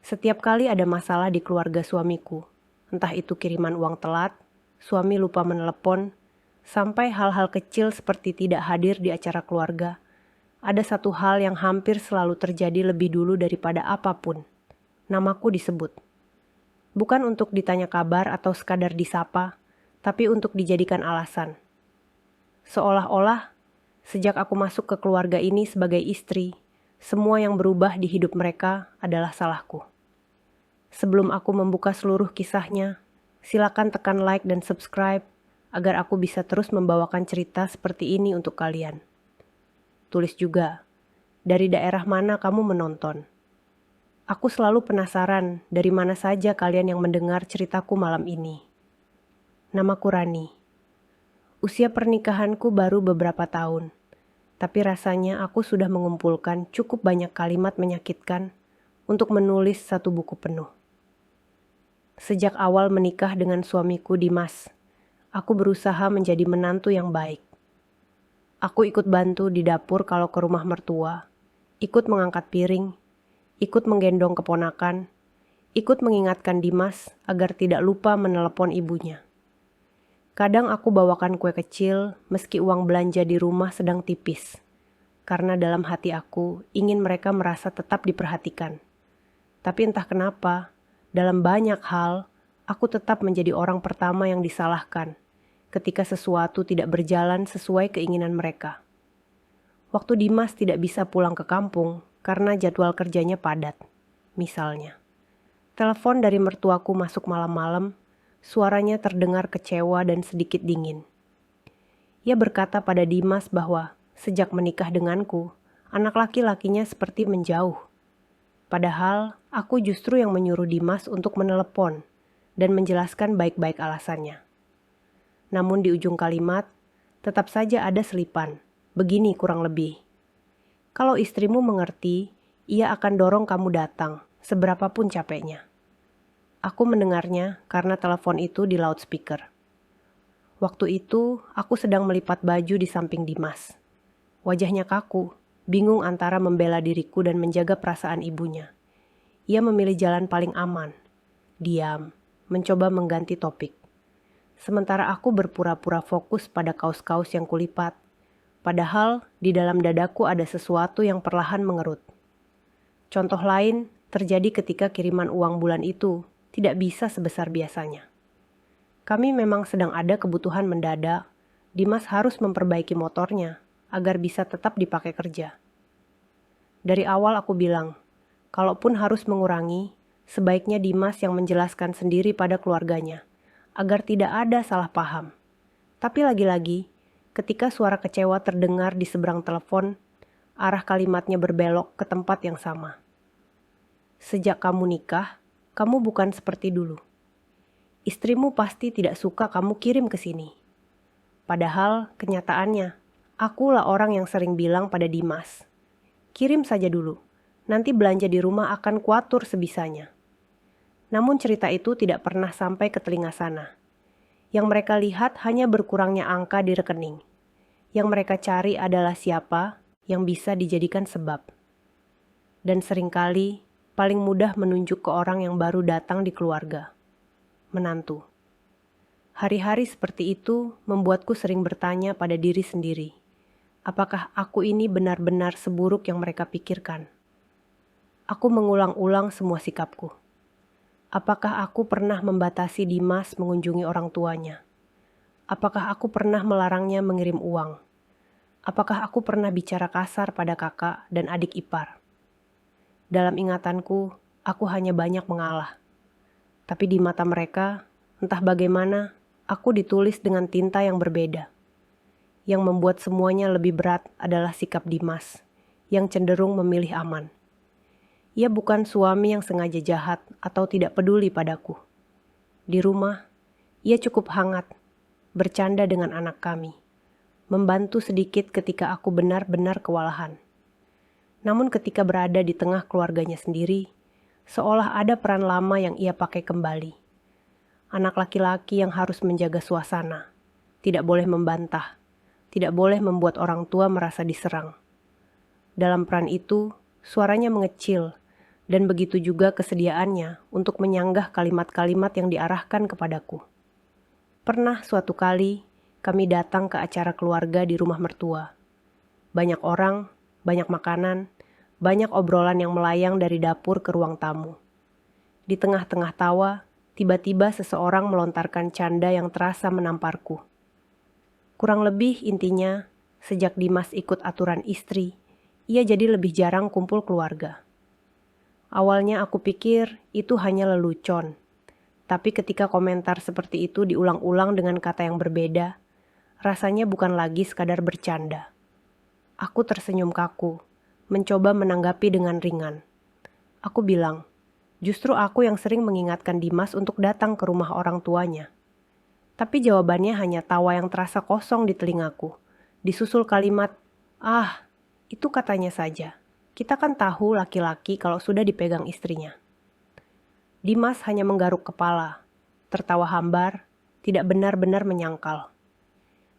Setiap kali ada masalah di keluarga suamiku, entah itu kiriman uang telat, suami lupa menelepon, sampai hal-hal kecil seperti tidak hadir di acara keluarga, ada satu hal yang hampir selalu terjadi lebih dulu daripada apapun. Namaku disebut. Bukan untuk ditanya kabar atau sekadar disapa, tapi untuk dijadikan alasan. Seolah-olah, sejak aku masuk ke keluarga ini sebagai istri, semua yang berubah di hidup mereka adalah salahku. Sebelum aku membuka seluruh kisahnya, silakan tekan like dan subscribe agar aku bisa terus membawakan cerita seperti ini untuk kalian. Tulis juga, dari daerah mana kamu menonton. Aku selalu penasaran dari mana saja kalian yang mendengar ceritaku malam ini. Namaku Rani. Usia pernikahanku baru beberapa tahun, tapi rasanya aku sudah mengumpulkan cukup banyak kalimat menyakitkan untuk menulis satu buku penuh. Sejak awal menikah dengan suamiku Dimas, aku berusaha menjadi menantu yang baik. Aku ikut bantu di dapur kalau ke rumah mertua, ikut mengangkat piring, ikut menggendong keponakan, ikut mengingatkan Dimas agar tidak lupa menelepon ibunya. Kadang aku bawakan kue kecil meski uang belanja di rumah sedang tipis, karena dalam hati aku ingin mereka merasa tetap diperhatikan. Tapi entah kenapa, dalam banyak hal, aku tetap menjadi orang pertama yang disalahkan ketika sesuatu tidak berjalan sesuai keinginan mereka. Waktu Dimas tidak bisa pulang ke kampung karena jadwal kerjanya padat, misalnya. Telepon dari mertuaku masuk malam-malam, suaranya terdengar kecewa dan sedikit dingin. Ia berkata pada Dimas bahwa sejak menikah denganku, anak laki-lakinya seperti menjauh. Padahal aku justru yang menyuruh Dimas untuk menelepon dan menjelaskan baik-baik alasannya. Namun di ujung kalimat, tetap saja ada selipan, begini kurang lebih. Kalau istrimu mengerti, ia akan dorong kamu datang, seberapapun capeknya. Aku mendengarnya karena telepon itu di loudspeaker. Waktu itu, aku sedang melipat baju di samping Dimas. Wajahnya kaku, bingung antara membela diriku dan menjaga perasaan ibunya. Ia memilih jalan paling aman. Diam, mencoba mengganti topik. Sementara aku berpura-pura fokus pada kaus-kaus yang kulipat. Padahal di dalam dadaku ada sesuatu yang perlahan mengerut. Contoh lain terjadi ketika kiriman uang bulan itu tidak bisa sebesar biasanya. Kami memang sedang ada kebutuhan mendadak. Dimas harus memperbaiki motornya agar bisa tetap dipakai kerja. Dari awal aku bilang, kalaupun harus mengurangi, sebaiknya Dimas yang menjelaskan sendiri pada keluarganya, agar tidak ada salah paham. Tapi lagi-lagi, ketika suara kecewa terdengar di seberang telepon, arah kalimatnya berbelok ke tempat yang sama. Sejak kamu nikah, kamu bukan seperti dulu. Istrimu pasti tidak suka kamu kirim ke sini. Padahal kenyataannya, akulah orang yang sering bilang pada Dimas, kirim saja dulu, nanti belanja di rumah akan kuatur sebisanya. Namun cerita itu tidak pernah sampai ke telinga sana. Yang mereka lihat hanya berkurangnya angka di rekening. Yang mereka cari adalah siapa yang bisa dijadikan sebab. Dan seringkali paling mudah menunjuk ke orang yang baru datang di keluarga. Menantu. Hari-hari seperti itu membuatku sering bertanya pada diri sendiri. Apakah aku ini benar-benar seburuk yang mereka pikirkan? Aku mengulang-ulang semua sikapku. Apakah aku pernah membatasi Dimas mengunjungi orang tuanya? Apakah aku pernah melarangnya mengirim uang? Apakah aku pernah bicara kasar pada kakak dan adik ipar? Dalam ingatanku, aku hanya banyak mengalah. Tapi di mata mereka, entah bagaimana, aku ditulis dengan tinta yang berbeda. Yang membuat semuanya lebih berat adalah sikap Dimas, yang cenderung memilih aman. Ia bukan suami yang sengaja jahat atau tidak peduli padaku. Di rumah, ia cukup hangat, bercanda dengan anak kami, membantu sedikit ketika aku benar-benar kewalahan. Namun ketika berada di tengah keluarganya sendiri, seolah ada peran lama yang ia pakai kembali. Anak laki-laki yang harus menjaga suasana, tidak boleh membantah, tidak boleh membuat orang tua merasa diserang. Dalam peran itu, suaranya mengecil, Dan begitu juga kesediaannya untuk menyanggah kalimat-kalimat yang diarahkan kepadaku. Pernah suatu kali kami datang ke acara keluarga di rumah mertua. Banyak orang, banyak makanan, banyak obrolan yang melayang dari dapur ke ruang tamu. Di tengah-tengah tawa, tiba-tiba seseorang melontarkan canda yang terasa menamparku. Kurang lebih intinya, sejak Dimas ikut aturan istri, ia jadi lebih jarang kumpul keluarga. Awalnya aku pikir itu hanya lelucon, tapi ketika komentar seperti itu diulang-ulang dengan kata yang berbeda, rasanya bukan lagi sekadar bercanda. Aku tersenyum kaku, mencoba menanggapi dengan ringan. Aku bilang, justru aku yang sering mengingatkan Dimas untuk datang ke rumah orang tuanya. Tapi jawabannya hanya tawa yang terasa kosong di telingaku, disusul kalimat, "Ah, itu katanya saja. Kita kan tahu laki-laki kalau sudah dipegang istrinya." Dimas hanya menggaruk kepala, tertawa hambar, tidak benar-benar menyangkal.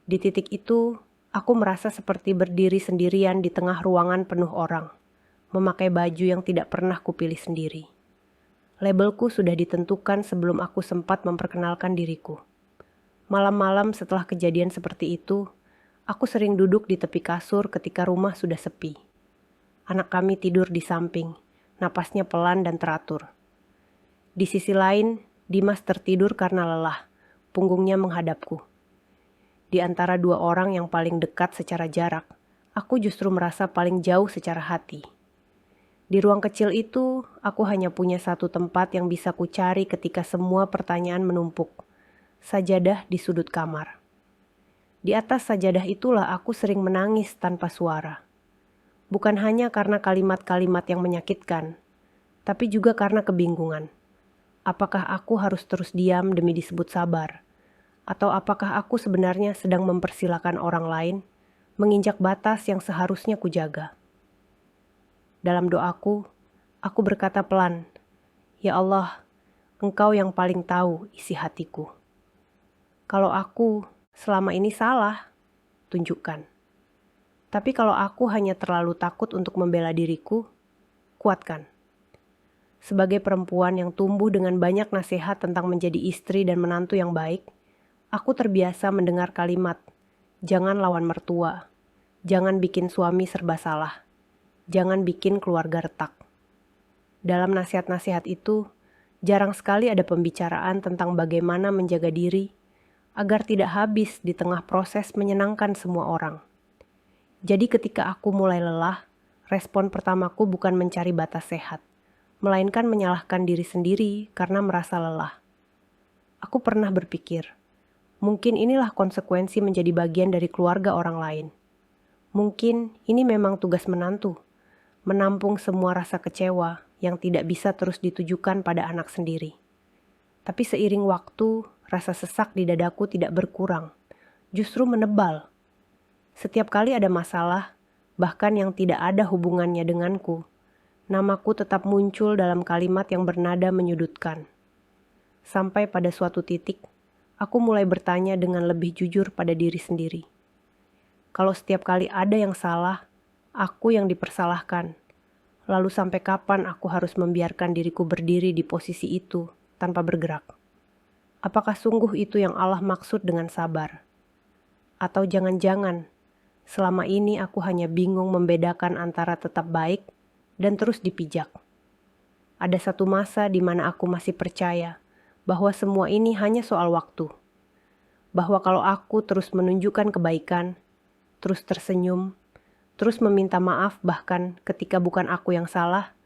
Di titik itu, aku merasa seperti berdiri sendirian di tengah ruangan penuh orang, memakai baju yang tidak pernah kupilih sendiri. Labelku sudah ditentukan sebelum aku sempat memperkenalkan diriku. Malam-malam setelah kejadian seperti itu, aku sering duduk di tepi kasur ketika rumah sudah sepi. Anak kami tidur di samping, napasnya pelan dan teratur. Di sisi lain, Dimas tertidur karena lelah, punggungnya menghadapku. Di antara dua orang yang paling dekat secara jarak, aku justru merasa paling jauh secara hati. Di ruang kecil itu, aku hanya punya satu tempat yang bisa kucari ketika semua pertanyaan menumpuk. Sajadah di sudut kamar. Di atas sajadah itulah aku sering menangis tanpa suara. Bukan hanya karena kalimat-kalimat yang menyakitkan, tapi juga karena kebingungan. Apakah aku harus terus diam demi disebut sabar? Atau apakah aku sebenarnya sedang mempersilahkan orang lain menginjak batas yang seharusnya kujaga? Dalam doaku, aku berkata pelan, "Ya Allah, Engkau yang paling tahu isi hatiku. Kalau aku selama ini salah, tunjukkan. Tapi kalau aku hanya terlalu takut untuk membela diriku, kuatkan." Sebagai perempuan yang tumbuh dengan banyak nasihat tentang menjadi istri dan menantu yang baik, aku terbiasa mendengar kalimat, "Jangan lawan mertua, jangan bikin suami serba salah, jangan bikin keluarga retak." Dalam nasihat-nasihat itu, jarang sekali ada pembicaraan tentang bagaimana menjaga diri agar tidak habis di tengah proses menyenangkan semua orang. Jadi ketika aku mulai lelah, respon pertamaku bukan mencari batas sehat, melainkan menyalahkan diri sendiri karena merasa lelah. Aku pernah berpikir, mungkin inilah konsekuensi menjadi bagian dari keluarga orang lain. Mungkin ini memang tugas menantu, menampung semua rasa kecewa yang tidak bisa terus ditujukan pada anak sendiri. Tapi seiring waktu, rasa sesak di dadaku tidak berkurang, justru menebal. Setiap kali ada masalah, bahkan yang tidak ada hubungannya denganku, namaku tetap muncul dalam kalimat yang bernada menyudutkan. Sampai pada suatu titik, aku mulai bertanya dengan lebih jujur pada diri sendiri. Kalau setiap kali ada yang salah, aku yang dipersalahkan, lalu sampai kapan aku harus membiarkan diriku berdiri di posisi itu tanpa bergerak? Apakah sungguh itu yang Allah maksud dengan sabar? Atau jangan-jangan, selama ini aku hanya bingung membedakan antara tetap baik dan terus dipijak. Ada satu masa di mana aku masih percaya bahwa semua ini hanya soal waktu. Bahwa kalau aku terus menunjukkan kebaikan, terus tersenyum, terus meminta maaf bahkan ketika bukan aku yang salah,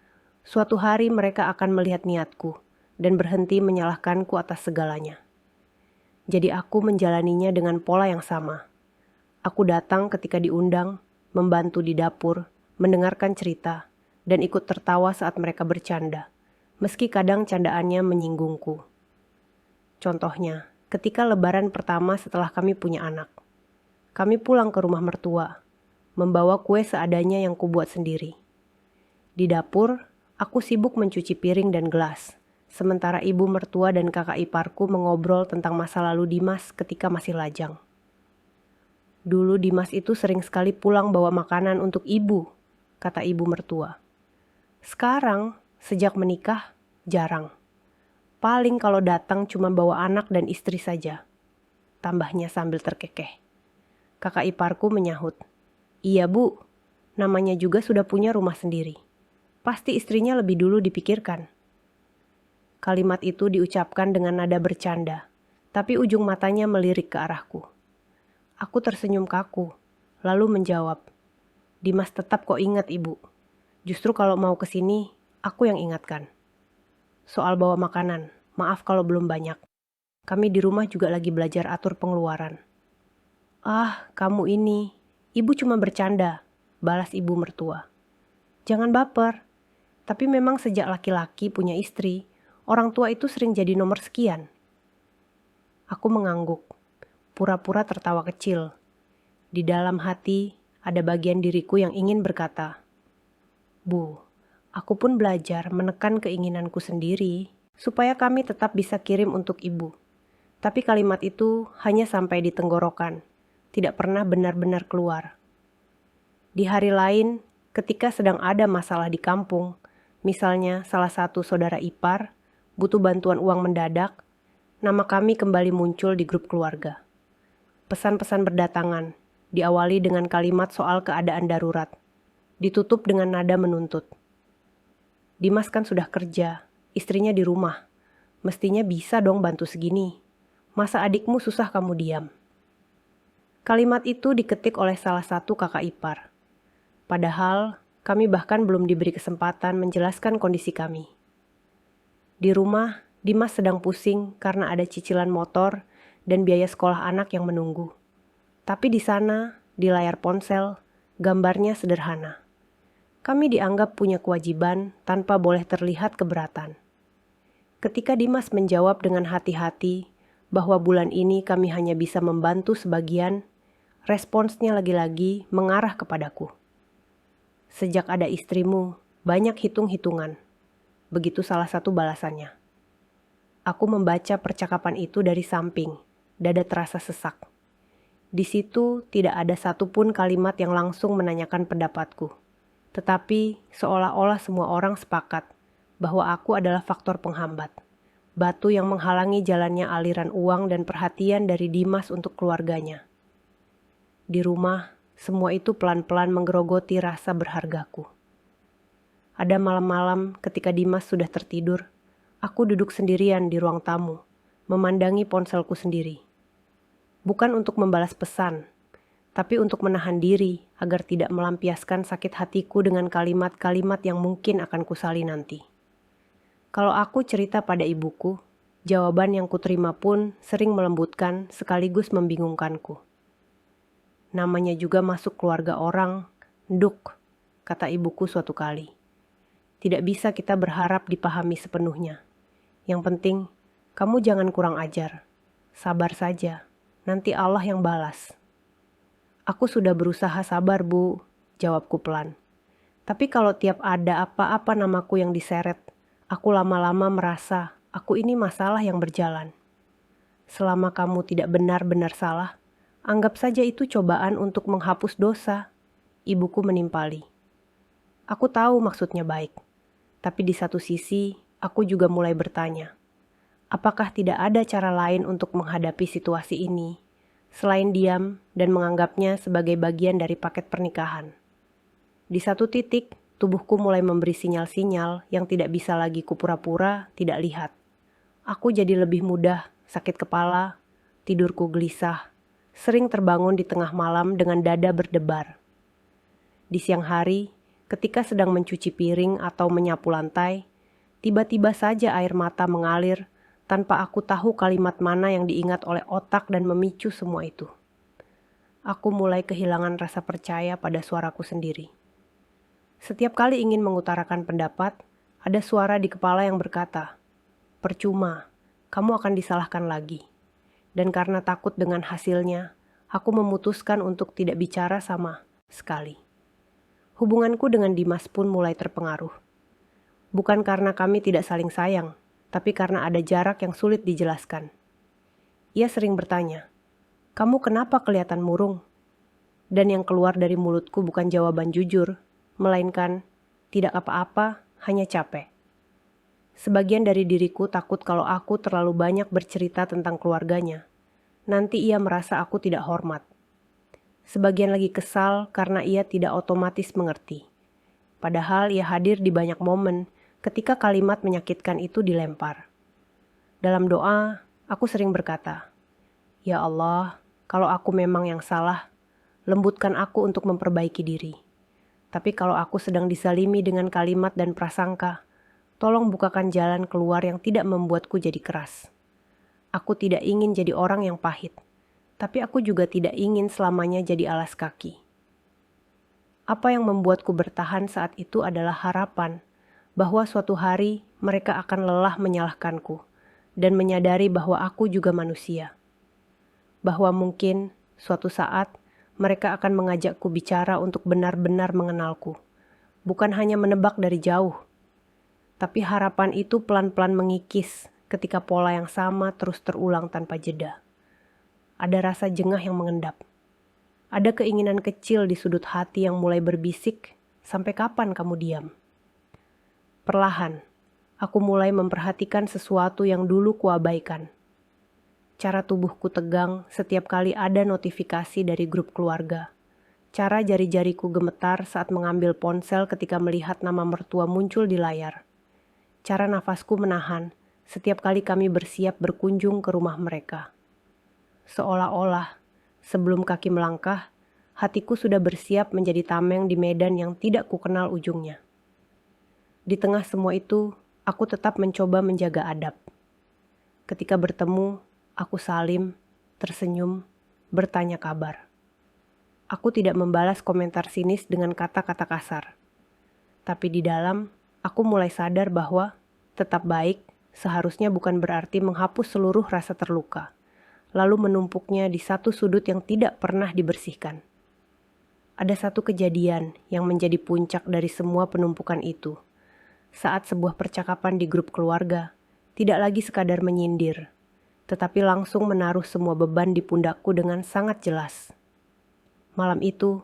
suatu hari mereka akan melihat niatku dan berhenti menyalahkanku atas segalanya. Jadi aku menjalaninya dengan pola yang sama. Aku datang ketika diundang, membantu di dapur, mendengarkan cerita, dan ikut tertawa saat mereka bercanda, meski kadang candaannya menyinggungku. Contohnya, ketika lebaran pertama setelah kami punya anak. Kami pulang ke rumah mertua, membawa kue seadanya yang kubuat sendiri. Di dapur, aku sibuk mencuci piring dan gelas, sementara ibu mertua dan kakak iparku mengobrol tentang masa lalu Dimas ketika masih lajang. Dulu Dimas itu sering sekali pulang bawa makanan untuk ibu, kata ibu mertua. Sekarang, Sejak menikah, jarang. Paling kalau datang cuma bawa anak dan istri saja. Tambahnya sambil terkekeh. Kakak iparku menyahut, "Iya bu, namanya juga sudah punya rumah sendiri. Pasti istrinya lebih dulu dipikirkan." Kalimat itu diucapkan dengan nada bercanda, tapi ujung matanya melirik ke arahku. Aku tersenyum kaku, lalu menjawab, "Dimas tetap kok ingat ibu. Justru kalau mau kesini, aku yang ingatkan. Soal bawa makanan, maaf kalau belum banyak. Kami di rumah juga lagi belajar atur pengeluaran." "Ah, kamu ini, ibu cuma bercanda," balas ibu mertua. "Jangan baper, tapi memang sejak laki-laki punya istri, orang tua itu sering jadi nomor sekian." Aku mengangguk, pura-pura tertawa kecil. Di dalam hati, ada bagian diriku yang ingin berkata, "Bu, aku pun belajar menekan keinginanku sendiri supaya kami tetap bisa kirim untuk ibu." Tapi kalimat itu hanya sampai di tenggorokan, tidak pernah benar-benar keluar. Di hari lain, ketika sedang ada masalah di kampung, misalnya salah satu saudara ipar butuh bantuan uang mendadak, nama kami kembali muncul di grup keluarga. Pesan-pesan berdatangan, diawali dengan kalimat soal keadaan darurat, ditutup dengan nada menuntut. "Dimas kan sudah kerja, istrinya di rumah. Mestinya bisa dong bantu segini. Masa adikmu susah kamu diam?" Kalimat itu diketik oleh salah satu kakak ipar. Padahal kami bahkan belum diberi kesempatan menjelaskan kondisi kami. Di rumah, Dimas sedang pusing karena ada cicilan motor dan biaya sekolah anak yang menunggu. Tapi di sana, di layar ponsel, gambarnya sederhana. Kami dianggap punya kewajiban tanpa boleh terlihat keberatan. Ketika Dimas menjawab dengan hati-hati bahwa bulan ini kami hanya bisa membantu sebagian, responsnya lagi-lagi mengarah kepadaku. "Sejak ada istrimu, banyak hitung-hitungan." Begitu salah satu balasannya. Aku membaca percakapan itu dari samping, dada terasa sesak. Di situ tidak ada satupun kalimat yang langsung menanyakan pendapatku. Tetapi seolah-olah semua orang sepakat bahwa aku adalah faktor penghambat, batu yang menghalangi jalannya aliran uang dan perhatian dari Dimas untuk keluarganya. Di rumah, semua itu pelan-pelan menggerogoti rasa berhargaku. Ada malam-malam ketika Dimas sudah tertidur, aku duduk sendirian di ruang tamu, memandangi ponselku sendiri. Bukan untuk membalas pesan, tapi untuk menahan diri agar tidak melampiaskan sakit hatiku dengan kalimat-kalimat yang mungkin akan kusali nanti. Kalau aku cerita pada ibuku, jawaban yang kuterima pun sering melembutkan sekaligus membingungkanku. "Namanya juga masuk keluarga orang, nduk," kata ibuku suatu kali. "Tidak bisa kita berharap dipahami sepenuhnya. Yang penting, kamu jangan kurang ajar. Sabar saja, nanti Allah yang balas." "Aku sudah berusaha sabar, Bu," jawabku pelan. "Tapi kalau tiap ada apa-apa namaku yang diseret, aku lama-lama merasa aku ini masalah yang berjalan. Selama kamu tidak benar-benar salah, anggap saja itu cobaan untuk menghapus dosa," ibuku menimpali. Aku tahu maksudnya baik, tapi di satu sisi aku juga mulai bertanya, apakah tidak ada cara lain untuk menghadapi situasi ini, selain diam dan menganggapnya sebagai bagian dari paket pernikahan. Di satu titik, tubuhku mulai memberi sinyal-sinyal yang tidak bisa lagi kupura-pura tidak lihat. Aku jadi lebih mudah sakit kepala, tidurku gelisah, sering terbangun di tengah malam dengan dada berdebar. Di siang hari, ketika sedang mencuci piring atau menyapu lantai, tiba-tiba saja air mata mengalir tanpa aku tahu kalimat mana yang diingat oleh otak dan memicu semua itu. Aku mulai kehilangan rasa percaya pada suaraku sendiri. Setiap kali ingin mengutarakan pendapat, ada suara di kepala yang berkata, "Percuma, kamu akan disalahkan lagi." Dan karena takut dengan hasilnya, aku memutuskan untuk tidak bicara sama sekali. Hubunganku dengan Dimas pun mulai terpengaruh. Bukan karena kami tidak saling sayang, tapi karena ada jarak yang sulit dijelaskan. Ia sering bertanya, "Kamu kenapa kelihatan murung?" Dan yang keluar dari mulutku bukan jawaban jujur, melainkan, "Tidak apa-apa, hanya capek." Sebagian dari diriku takut kalau aku terlalu banyak bercerita tentang keluarganya. Nanti ia merasa aku tidak hormat. Sebagian lagi kesal karena ia tidak otomatis mengerti. Padahal ia hadir di banyak momen ketika kalimat menyakitkan itu dilempar. Dalam doa, aku sering berkata, "Ya Allah, kalau aku memang yang salah, lembutkan aku untuk memperbaiki diri. Tapi kalau aku sedang disalimi dengan kalimat dan prasangka, tolong bukakan jalan keluar yang tidak membuatku jadi keras. Aku tidak ingin jadi orang yang pahit, tapi aku juga tidak ingin selamanya jadi alas kaki." Apa yang membuatku bertahan saat itu adalah harapan bahwa suatu hari mereka akan lelah menyalahkanku dan menyadari bahwa aku juga manusia. Bahwa mungkin suatu saat mereka akan mengajakku bicara untuk benar-benar mengenalku, bukan hanya menebak dari jauh. Tapi harapan itu pelan-pelan mengikis ketika pola yang sama terus terulang tanpa jeda. Ada rasa jengah yang mengendap. Ada keinginan kecil di sudut hati yang mulai berbisik, "Sampai kapan kamu diam?" Perlahan, aku mulai memperhatikan sesuatu yang dulu kuabaikan. Cara tubuhku tegang setiap kali ada notifikasi dari grup keluarga. Cara jari-jariku gemetar saat mengambil ponsel ketika melihat nama mertua muncul di layar. Cara nafasku menahan setiap kali kami bersiap berkunjung ke rumah mereka. Seolah-olah sebelum kaki melangkah, hatiku sudah bersiap menjadi tameng di medan yang tidak kukenal ujungnya. Di tengah semua itu, aku tetap mencoba menjaga adab. Ketika bertemu, aku salim, tersenyum, bertanya kabar. Aku tidak membalas komentar sinis dengan kata-kata kasar. Tapi di dalam, aku mulai sadar bahwa tetap baik seharusnya bukan berarti menghapus seluruh rasa terluka, lalu menumpuknya di satu sudut yang tidak pernah dibersihkan. Ada satu kejadian yang menjadi puncak dari semua penumpukan itu. Saat sebuah percakapan di grup keluarga, tidak lagi sekadar menyindir, tetapi langsung menaruh semua beban di pundakku dengan sangat jelas. Malam itu,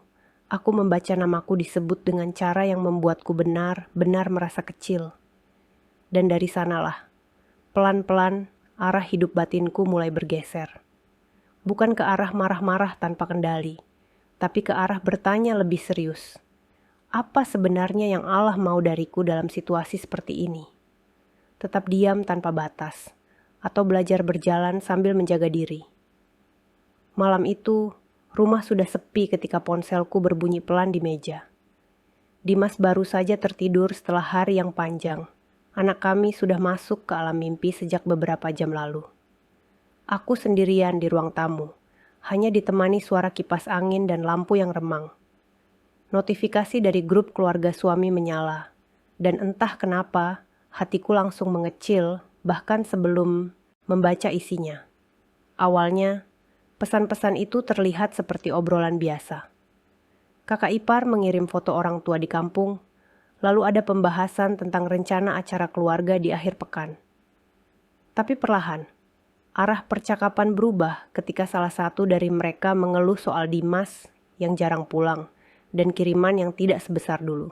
aku membaca namaku disebut dengan cara yang membuatku benar-benar merasa kecil. Dan dari sanalah, pelan-pelan arah hidup batinku mulai bergeser. Bukan ke arah marah-marah tanpa kendali, tapi ke arah bertanya lebih serius. Apa sebenarnya yang Allah mau dariku dalam situasi seperti ini? Tetap diam tanpa batas, atau belajar berjalan sambil menjaga diri. Malam itu, rumah sudah sepi ketika ponselku berbunyi pelan di meja. Dimas baru saja tertidur setelah hari yang panjang. Anak kami sudah masuk ke alam mimpi sejak beberapa jam lalu. Aku sendirian di ruang tamu, hanya ditemani suara kipas angin dan lampu yang remang. Notifikasi dari grup keluarga suami menyala, dan entah kenapa hatiku langsung mengecil bahkan sebelum membaca isinya. Awalnya, pesan-pesan itu terlihat seperti obrolan biasa. Kakak ipar mengirim foto orang tua di kampung, lalu ada pembahasan tentang rencana acara keluarga di akhir pekan. Tapi perlahan, arah percakapan berubah ketika salah satu dari mereka mengeluh soal Dimas yang jarang pulang dan kiriman yang tidak sebesar dulu.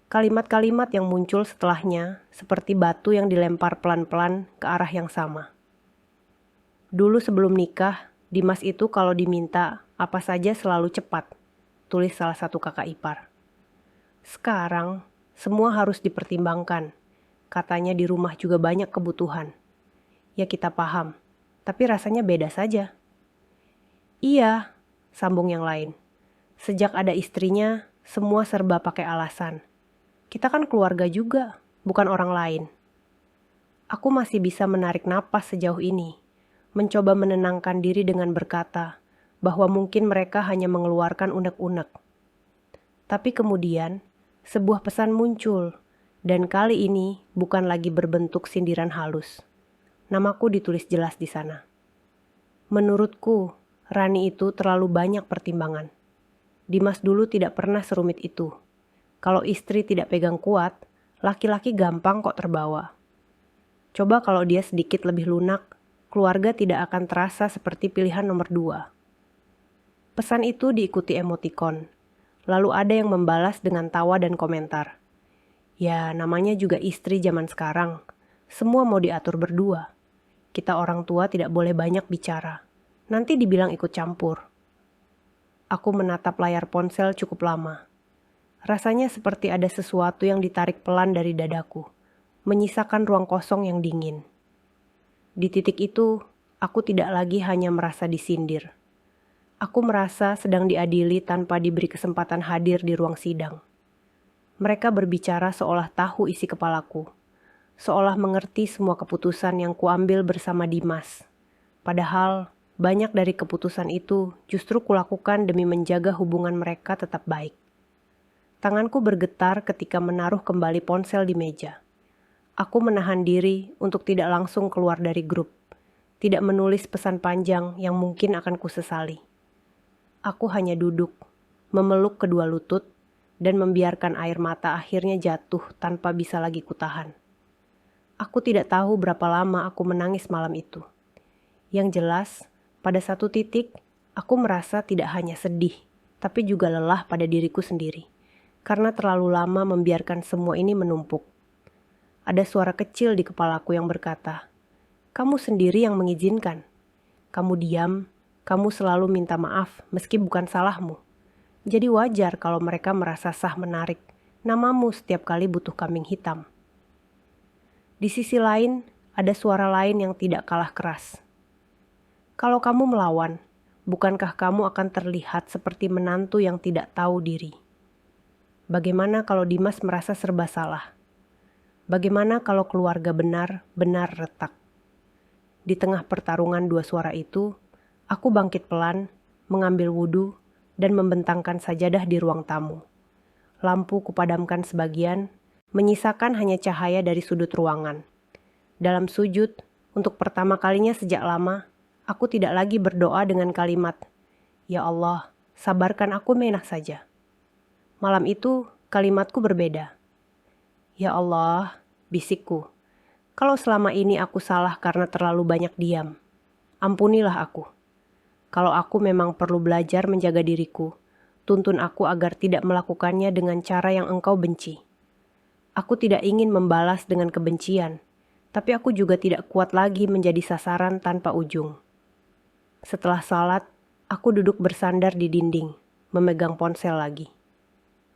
Kalimat-kalimat yang muncul setelahnya seperti batu yang dilempar pelan-pelan ke arah yang sama. Dulu sebelum nikah, Dimas itu kalau diminta apa saja selalu cepat, tulis salah satu kakak ipar. Sekarang, semua harus dipertimbangkan. Katanya di rumah juga banyak kebutuhan. Ya kita paham, tapi rasanya beda saja. Iya, sambung yang lain. Sejak ada istrinya, semua serba pakai alasan. Kita kan keluarga juga, bukan orang lain. Aku masih bisa menarik napas sejauh ini, mencoba menenangkan diri dengan berkata bahwa mungkin mereka hanya mengeluarkan unek-unek. Tapi kemudian, sebuah pesan muncul, dan kali ini bukan lagi berbentuk sindiran halus. Namaku ditulis jelas di sana. Menurutku, Rani itu terlalu banyak pertimbangan. Dimas dulu tidak pernah serumit itu. Kalau istri tidak pegang kuat, laki-laki gampang kok terbawa. Coba kalau dia sedikit lebih lunak, keluarga tidak akan terasa seperti pilihan nomor 2. Pesan itu diikuti emotikon. Lalu ada yang membalas dengan tawa dan komentar. Ya, namanya juga istri zaman sekarang. Semua mau diatur berdua. Kita orang tua tidak boleh banyak bicara. Nanti dibilang ikut campur. Aku menatap layar ponsel cukup lama. Rasanya seperti ada sesuatu yang ditarik pelan dari dadaku, menyisakan ruang kosong yang dingin. Di titik itu, aku tidak lagi hanya merasa disindir. Aku merasa sedang diadili tanpa diberi kesempatan hadir di ruang sidang. Mereka berbicara seolah tahu isi kepalaku, seolah mengerti semua keputusan yang kuambil bersama Dimas. Padahal, banyak dari keputusan itu justru kulakukan demi menjaga hubungan mereka tetap baik. Tanganku bergetar ketika menaruh kembali ponsel di meja. Aku menahan diri untuk tidak langsung keluar dari grup, tidak menulis pesan panjang yang mungkin akan kusesali. Aku hanya duduk, memeluk kedua lutut, dan membiarkan air mata akhirnya jatuh tanpa bisa lagi kutahan. Aku tidak tahu berapa lama aku menangis malam itu. Yang jelas, pada satu titik, aku merasa tidak hanya sedih, tapi juga lelah pada diriku sendiri, karena terlalu lama membiarkan semua ini menumpuk. Ada suara kecil di kepalaku yang berkata, "Kamu sendiri yang mengizinkan. Kamu diam, kamu selalu minta maaf meski bukan salahmu. Jadi wajar kalau mereka merasa sah menarik namamu setiap kali butuh kambing hitam." Di sisi lain, ada suara lain yang tidak kalah keras. Kalau kamu melawan, bukankah kamu akan terlihat seperti menantu yang tidak tahu diri? Bagaimana kalau Dimas merasa serba salah? Bagaimana kalau keluarga benar-benar retak? Di tengah pertarungan dua suara itu, aku bangkit pelan, mengambil wudhu, dan membentangkan sajadah di ruang tamu. Lampu kupadamkan sebagian, menyisakan hanya cahaya dari sudut ruangan. Dalam sujud, untuk pertama kalinya sejak lama, aku tidak lagi berdoa dengan kalimat, "Ya Allah, sabarkan aku menak saja." Malam itu, kalimatku berbeda. "Ya Allah," bisikku, "kalau selama ini aku salah karena terlalu banyak diam, ampunilah aku. Kalau aku memang perlu belajar menjaga diriku, tuntun aku agar tidak melakukannya dengan cara yang Engkau benci. Aku tidak ingin membalas dengan kebencian, tapi aku juga tidak kuat lagi menjadi sasaran tanpa ujung." Setelah salat, aku duduk bersandar di dinding, memegang ponsel lagi.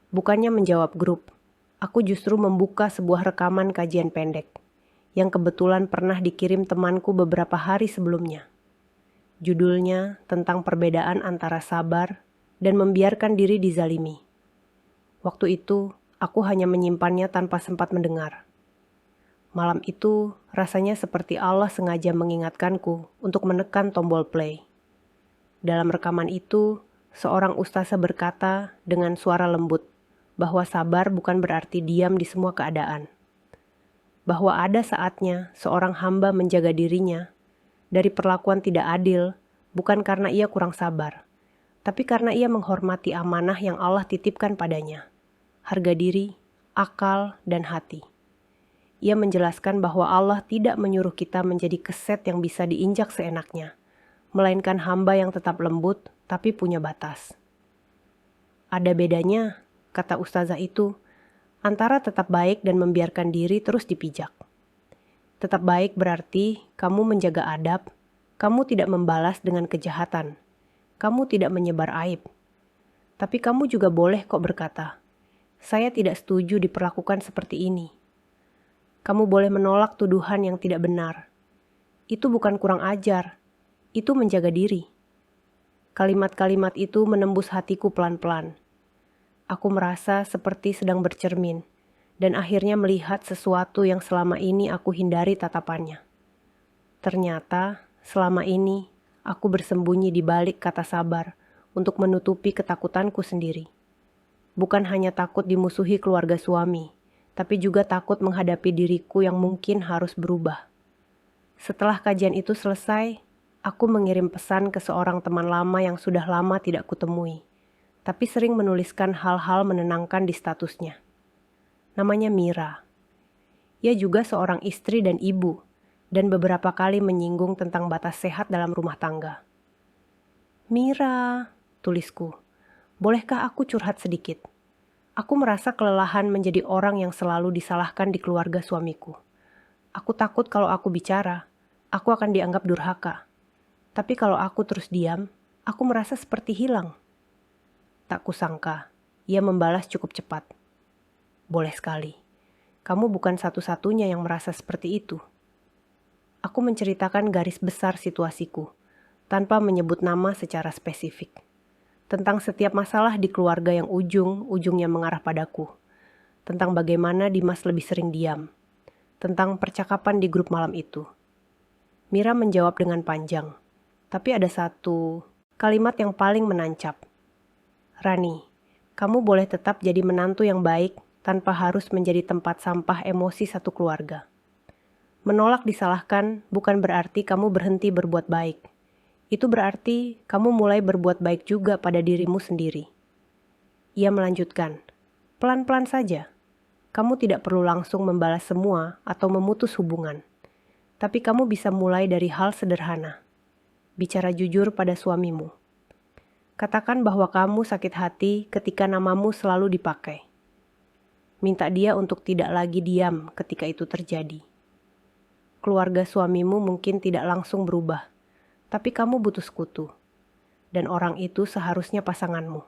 Bukannya menjawab grup, aku justru membuka sebuah rekaman kajian pendek, yang kebetulan pernah dikirim temanku beberapa hari sebelumnya. Judulnya tentang perbedaan antara sabar dan membiarkan diri dizalimi. Waktu itu, aku hanya menyimpannya tanpa sempat mendengar. Malam itu, rasanya seperti Allah sengaja mengingatkanku untuk menekan tombol play. Dalam rekaman itu, seorang ustazah berkata dengan suara lembut bahwa sabar bukan berarti diam di semua keadaan. Bahwa ada saatnya seorang hamba menjaga dirinya dari perlakuan tidak adil bukan karena ia kurang sabar, tapi karena ia menghormati amanah yang Allah titipkan padanya. Harga diri, akal, dan hati. Ia menjelaskan bahwa Allah tidak menyuruh kita menjadi keset yang bisa diinjak seenaknya, melainkan hamba yang tetap lembut tapi punya batas. Ada bedanya, kata ustazah itu, antara tetap baik dan membiarkan diri terus dipijak. Tetap baik berarti kamu menjaga adab, kamu tidak membalas dengan kejahatan, kamu tidak menyebar aib. Tapi kamu juga boleh kok berkata, "Saya tidak setuju diperlakukan seperti ini." Kamu boleh menolak tuduhan yang tidak benar. Itu bukan kurang ajar, itu menjaga diri. Kalimat-kalimat itu menembus hatiku pelan-pelan. Aku merasa seperti sedang bercermin, dan akhirnya melihat sesuatu yang selama ini aku hindari tatapannya. Ternyata, selama ini, aku bersembunyi di balik kata sabar untuk menutupi ketakutanku sendiri. Bukan hanya takut dimusuhi keluarga suami, tapi juga takut menghadapi diriku yang mungkin harus berubah. Setelah kajian itu selesai, aku mengirim pesan ke seorang teman lama yang sudah lama tidak kutemui, tapi sering menuliskan hal-hal menenangkan di statusnya. Namanya Mira. Ia juga seorang istri dan ibu, dan beberapa kali menyinggung tentang batas sehat dalam rumah tangga. "Mira," tulisku, "bolehkah aku curhat sedikit? Aku merasa kelelahan menjadi orang yang selalu disalahkan di keluarga suamiku. Aku takut kalau aku bicara, aku akan dianggap durhaka. Tapi kalau aku terus diam, aku merasa seperti hilang. Tak kusangka, ia membalas cukup cepat. Boleh sekali. Kamu bukan satu-satunya yang merasa seperti itu. Aku menceritakan garis besar situasiku, tanpa menyebut nama secara spesifik. Tentang setiap masalah di keluarga yang ujung-ujungnya mengarah padaku. Tentang bagaimana Dimas lebih sering diam. Tentang percakapan di grup malam itu. Mira menjawab dengan panjang, tapi ada satu kalimat yang paling menancap. Rani, kamu boleh tetap jadi menantu yang baik tanpa harus menjadi tempat sampah emosi satu keluarga. Menolak disalahkan bukan berarti kamu berhenti berbuat baik. Itu berarti kamu mulai berbuat baik juga pada dirimu sendiri. Ia melanjutkan, pelan-pelan saja. Kamu tidak perlu langsung membalas semua atau memutus hubungan. Tapi kamu bisa mulai dari hal sederhana. Bicara jujur pada suamimu. Katakan bahwa kamu sakit hati ketika namamu selalu dipakai. Minta dia untuk tidak lagi diam ketika itu terjadi. Keluarga suamimu mungkin tidak langsung berubah, tapi kamu butuh sekutu. Dan orang itu seharusnya pasanganmu.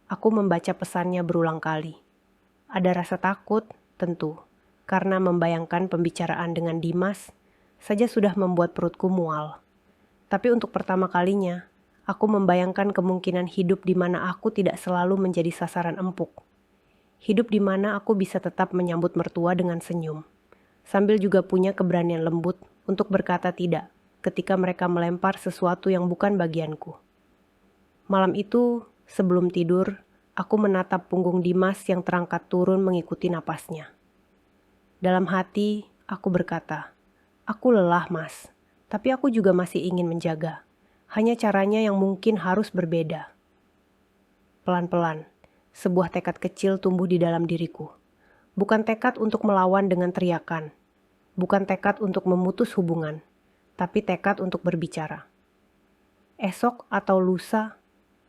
Aku membaca pesannya berulang kali. Ada rasa takut, tentu, karena membayangkan pembicaraan dengan Dimas saja sudah membuat perutku mual. Tapi untuk pertama kalinya, aku membayangkan kemungkinan hidup di mana aku tidak selalu menjadi sasaran empuk. Hidup di mana aku bisa tetap menyambut mertua dengan senyum, sambil juga punya keberanian lembut untuk berkata tidak ketika mereka melempar sesuatu yang bukan bagianku. Malam itu, sebelum tidur, aku menatap punggung Dimas yang terangkat turun mengikuti napasnya. Dalam hati, aku berkata, aku lelah mas, tapi aku juga masih ingin menjaga. Hanya caranya yang mungkin harus berbeda. Pelan-pelan, sebuah tekad kecil tumbuh di dalam diriku. Bukan tekad untuk melawan dengan teriakan. Bukan tekad untuk memutus hubungan, tapi tekad untuk berbicara. Esok atau lusa,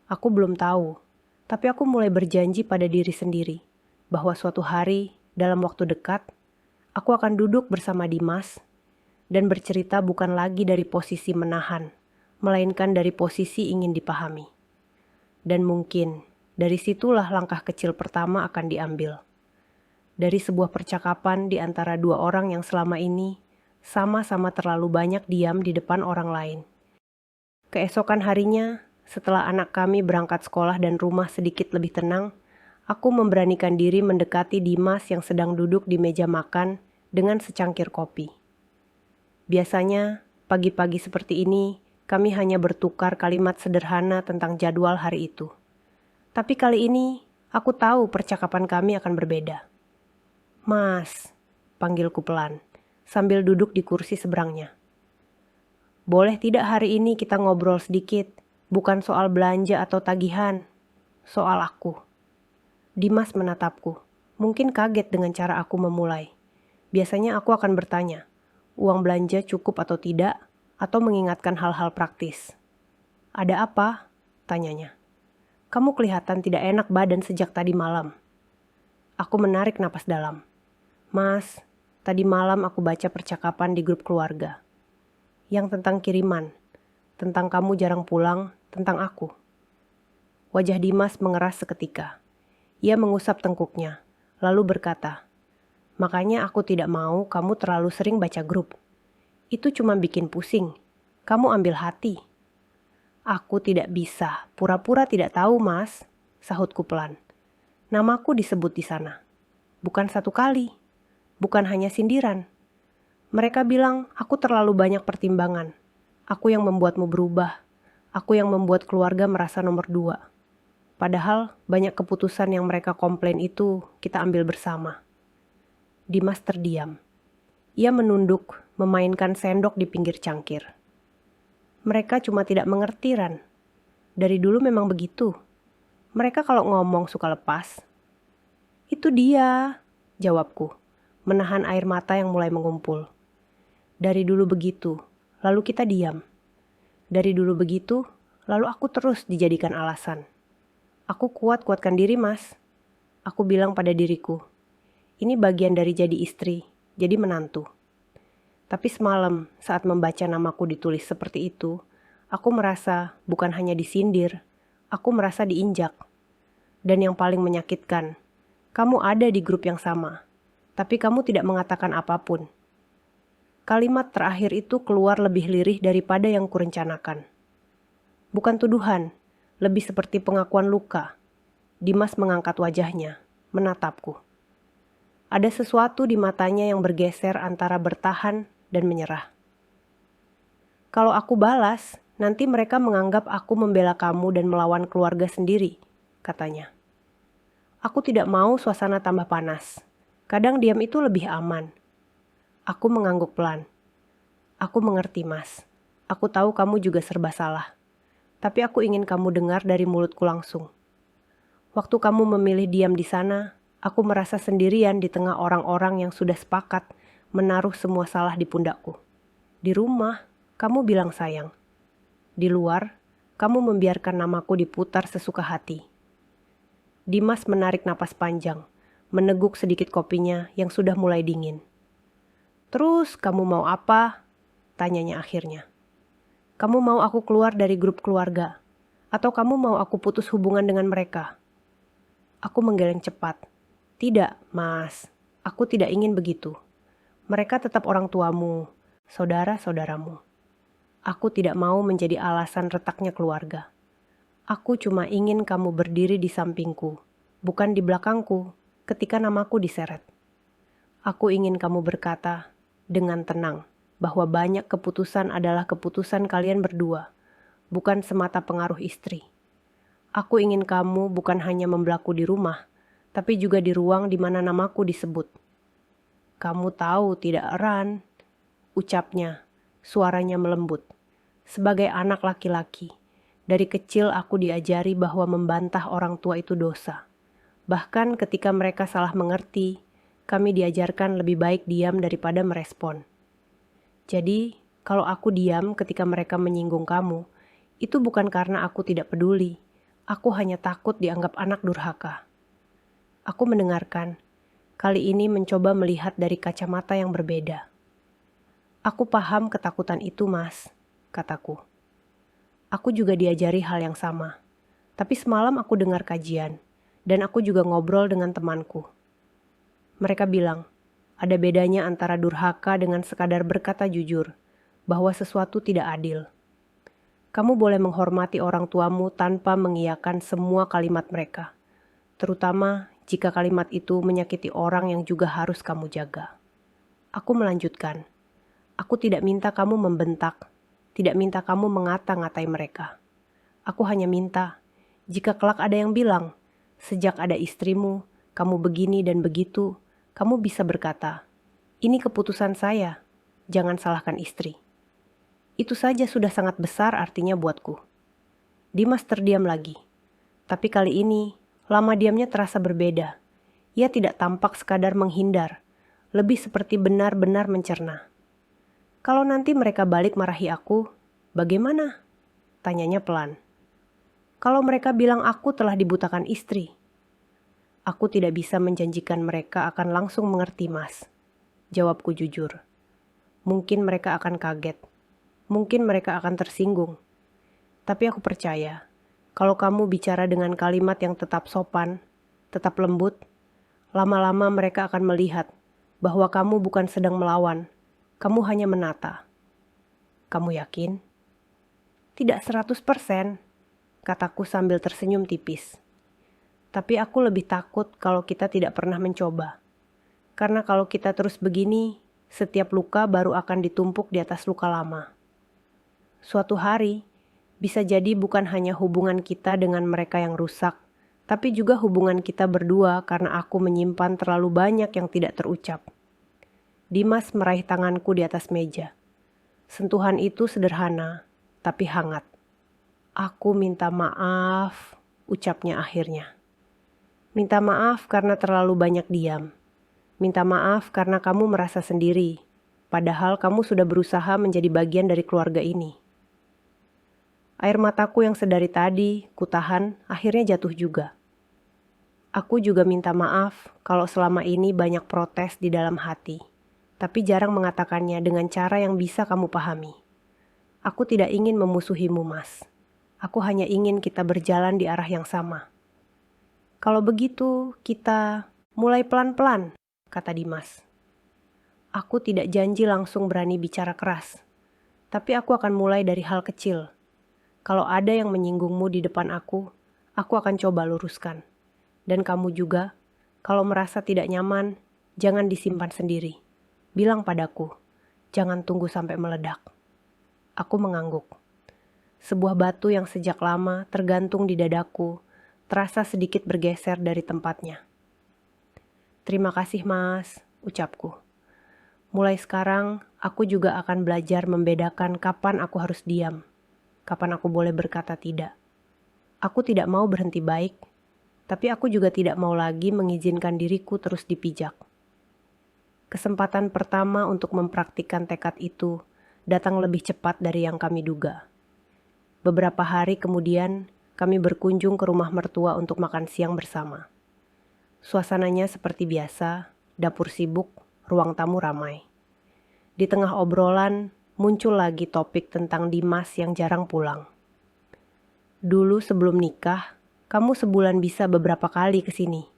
aku belum tahu. Tapi aku mulai berjanji pada diri sendiri bahwa suatu hari dalam waktu dekat, aku akan duduk bersama Dimas dan bercerita bukan lagi dari posisi menahan, melainkan dari posisi ingin dipahami. Dan mungkin dari situlah langkah kecil pertama akan diambil. Dari sebuah percakapan di antara dua orang yang selama ini sama-sama terlalu banyak diam di depan orang lain. Keesokan harinya, setelah anak kami berangkat sekolah dan rumah sedikit lebih tenang, aku memberanikan diri mendekati Dimas yang sedang duduk di meja makan dengan secangkir kopi. Biasanya, pagi-pagi seperti ini, kami hanya bertukar kalimat sederhana tentang jadwal hari itu. Tapi kali ini, aku tahu percakapan kami akan berbeda. Mas, panggilku pelan, sambil duduk di kursi seberangnya. Boleh tidak hari ini kita ngobrol sedikit? Bukan soal belanja atau tagihan, soal aku. Dimas menatapku, mungkin kaget dengan cara aku memulai. Biasanya aku akan bertanya, uang belanja cukup atau tidak, atau mengingatkan hal-hal praktis. Ada apa? Tanyanya. Kamu kelihatan tidak enak badan sejak tadi malam. Aku menarik napas dalam. Mas, tadi malam aku baca percakapan di grup keluarga. Yang tentang kiriman. Tentang kamu jarang pulang, tentang aku. Wajah Dimas mengeras seketika. Ia mengusap tengkuknya, lalu berkata, makanya aku tidak mau kamu terlalu sering baca grup. Itu cuma bikin pusing. Kamu ambil hati. Aku tidak bisa, pura-pura tidak tahu mas, sahutku pelan. Namaku disebut di sana. Bukan satu kali. Bukan hanya sindiran. Mereka bilang aku terlalu banyak pertimbangan. Aku yang membuatmu berubah. Aku yang membuat keluarga merasa nomor 2. Padahal banyak keputusan yang mereka komplain itu kita ambil bersama. Dimas terdiam. Ia menunduk, memainkan sendok di pinggir cangkir. Mereka cuma tidak mengerti, Ran. Dari dulu memang begitu. Mereka kalau ngomong suka lepas. Itu dia, jawabku, menahan air mata yang mulai mengumpul. Dari dulu begitu. Lalu kita diam. Dari dulu begitu, lalu aku terus dijadikan alasan. Aku kuatkan diri mas. Aku bilang pada diriku, ini bagian dari jadi istri, jadi menantu. Tapi semalam saat membaca namaku ditulis seperti itu, aku merasa bukan hanya disindir, aku merasa diinjak. Dan yang paling menyakitkan, kamu ada di grup yang sama, tapi kamu tidak mengatakan apapun. Kalimat terakhir itu keluar lebih lirih daripada yang kurencanakan. Bukan tuduhan, lebih seperti pengakuan luka. Dimas mengangkat wajahnya, menatapku. Ada sesuatu di matanya yang bergeser antara bertahan dan menyerah. Kalau aku balas, nanti mereka menganggap aku membela kamu dan melawan keluarga sendiri, katanya. Aku tidak mau suasana tambah panas. Kadang diam itu lebih aman. Aku mengangguk pelan. Aku mengerti, Mas. Aku tahu kamu juga serba salah. Tapi aku ingin kamu dengar dari mulutku langsung. Waktu kamu memilih diam di sana, aku merasa sendirian di tengah orang-orang yang sudah sepakat menaruh semua salah di pundakku. Di rumah, kamu bilang sayang. Di luar, kamu membiarkan namaku diputar sesuka hati. Dimas menarik napas panjang, meneguk sedikit kopinya yang sudah mulai dingin. Terus kamu mau apa? Tanyanya akhirnya. Kamu mau aku keluar dari grup keluarga? Atau kamu mau aku putus hubungan dengan mereka? Aku menggeleng cepat. Tidak, Mas. Aku tidak ingin begitu. Mereka tetap orang tuamu, saudara-saudaramu. Aku tidak mau menjadi alasan retaknya keluarga. Aku cuma ingin kamu berdiri di sampingku, bukan di belakangku, ketika namaku diseret. Aku ingin kamu berkata dengan tenang bahwa banyak keputusan adalah keputusan kalian berdua, bukan semata pengaruh istri. Aku ingin kamu bukan hanya membelaku di rumah, tapi juga di ruang di mana namaku disebut. Kamu tahu tidak, Ran? Ucapnya, suaranya melembut. Sebagai anak laki-laki, dari kecil aku diajari bahwa membantah orang tua itu dosa. Bahkan ketika mereka salah mengerti, kami diajarkan lebih baik diam daripada merespon. Jadi, kalau aku diam ketika mereka menyinggung kamu, itu bukan karena aku tidak peduli. Aku hanya takut dianggap anak durhaka. Aku mendengarkan, kali ini mencoba melihat dari kacamata yang berbeda. Aku paham ketakutan itu, Mas, kataku. Aku juga diajari hal yang sama. Tapi semalam aku dengar kajian, dan aku juga ngobrol dengan temanku. Mereka bilang, ada bedanya antara durhaka dengan sekadar berkata jujur, bahwa sesuatu tidak adil. Kamu boleh menghormati orang tuamu tanpa mengiyakan semua kalimat mereka, terutama jika kalimat itu menyakiti orang yang juga harus kamu jaga. Aku melanjutkan, aku tidak minta kamu membentak, tidak minta kamu mengata-ngatai mereka. Aku hanya minta, jika kelak ada yang bilang, sejak ada istrimu, kamu begini dan begitu, kamu bisa berkata, ini keputusan saya, jangan salahkan istri. Itu saja sudah sangat besar artinya buatku. Dimas terdiam lagi. Tapi kali ini, lama diamnya terasa berbeda. Ia tidak tampak sekadar menghindar, lebih seperti benar-benar mencerna. Kalau nanti mereka balik marahi aku, bagaimana? Tanyanya pelan. Kalau mereka bilang aku telah dibutakan istri. Aku tidak bisa menjanjikan mereka akan langsung mengerti, Mas. Jawabku jujur. Mungkin mereka akan kaget. Mungkin mereka akan tersinggung. Tapi aku percaya, kalau kamu bicara dengan kalimat yang tetap sopan, tetap lembut, lama-lama mereka akan melihat bahwa kamu bukan sedang melawan, kamu hanya menata. Kamu yakin? Tidak 100%, kataku sambil tersenyum tipis. Tapi aku lebih takut kalau kita tidak pernah mencoba. Karena kalau kita terus begini, setiap luka baru akan ditumpuk di atas luka lama. Suatu hari, bisa jadi bukan hanya hubungan kita dengan mereka yang rusak, tapi juga hubungan kita berdua karena aku menyimpan terlalu banyak yang tidak terucap. Dimas meraih tanganku di atas meja. Sentuhan itu sederhana, tapi hangat. Aku minta maaf, ucapnya akhirnya. Minta maaf karena terlalu banyak diam. Minta maaf karena kamu merasa sendiri, padahal kamu sudah berusaha menjadi bagian dari keluarga ini. Air mataku yang sedari tadi, kutahan, akhirnya jatuh juga. Aku juga minta maaf kalau selama ini banyak protes di dalam hati, tapi jarang mengatakannya dengan cara yang bisa kamu pahami. Aku tidak ingin memusuhimu, Mas. Aku hanya ingin kita berjalan di arah yang sama. Kalau begitu, kita mulai pelan-pelan, kata Dimas. Aku tidak janji langsung berani bicara keras, tapi aku akan mulai dari hal kecil. Kalau ada yang menyinggungmu di depan aku akan coba luruskan. Dan kamu juga, kalau merasa tidak nyaman, jangan disimpan sendiri. Bilang padaku, jangan tunggu sampai meledak. Aku mengangguk. Sebuah batu yang sejak lama tergantung di dadaku, terasa sedikit bergeser dari tempatnya. Terima kasih, Mas, ucapku. Mulai sekarang, aku juga akan belajar membedakan kapan aku harus diam, kapan aku boleh berkata tidak. Aku tidak mau berhenti baik, tapi aku juga tidak mau lagi mengizinkan diriku terus dipijak. Kesempatan pertama untuk mempraktikkan tekad itu datang lebih cepat dari yang kami duga. Beberapa hari kemudian, kami berkunjung ke rumah mertua untuk makan siang bersama. Suasananya seperti biasa, dapur sibuk, ruang tamu ramai. Di tengah obrolan, muncul lagi topik tentang Dimas yang jarang pulang. Dulu sebelum nikah, kamu sebulan bisa beberapa kali ke sini,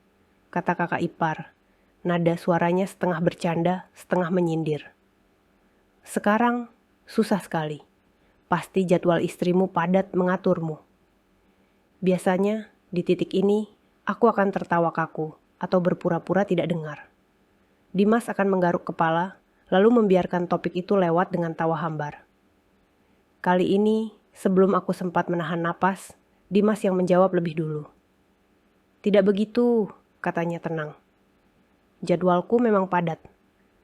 kata kakak ipar. Nada suaranya setengah bercanda, setengah menyindir. Sekarang, susah sekali. Pasti jadwal istrimu padat mengaturmu. Biasanya, di titik ini, aku akan tertawa kaku atau berpura-pura tidak dengar. Dimas akan menggaruk kepala, lalu membiarkan topik itu lewat dengan tawa hambar. Kali ini, sebelum aku sempat menahan napas, Dimas yang menjawab lebih dulu. Tidak begitu, katanya tenang. Jadwalku memang padat.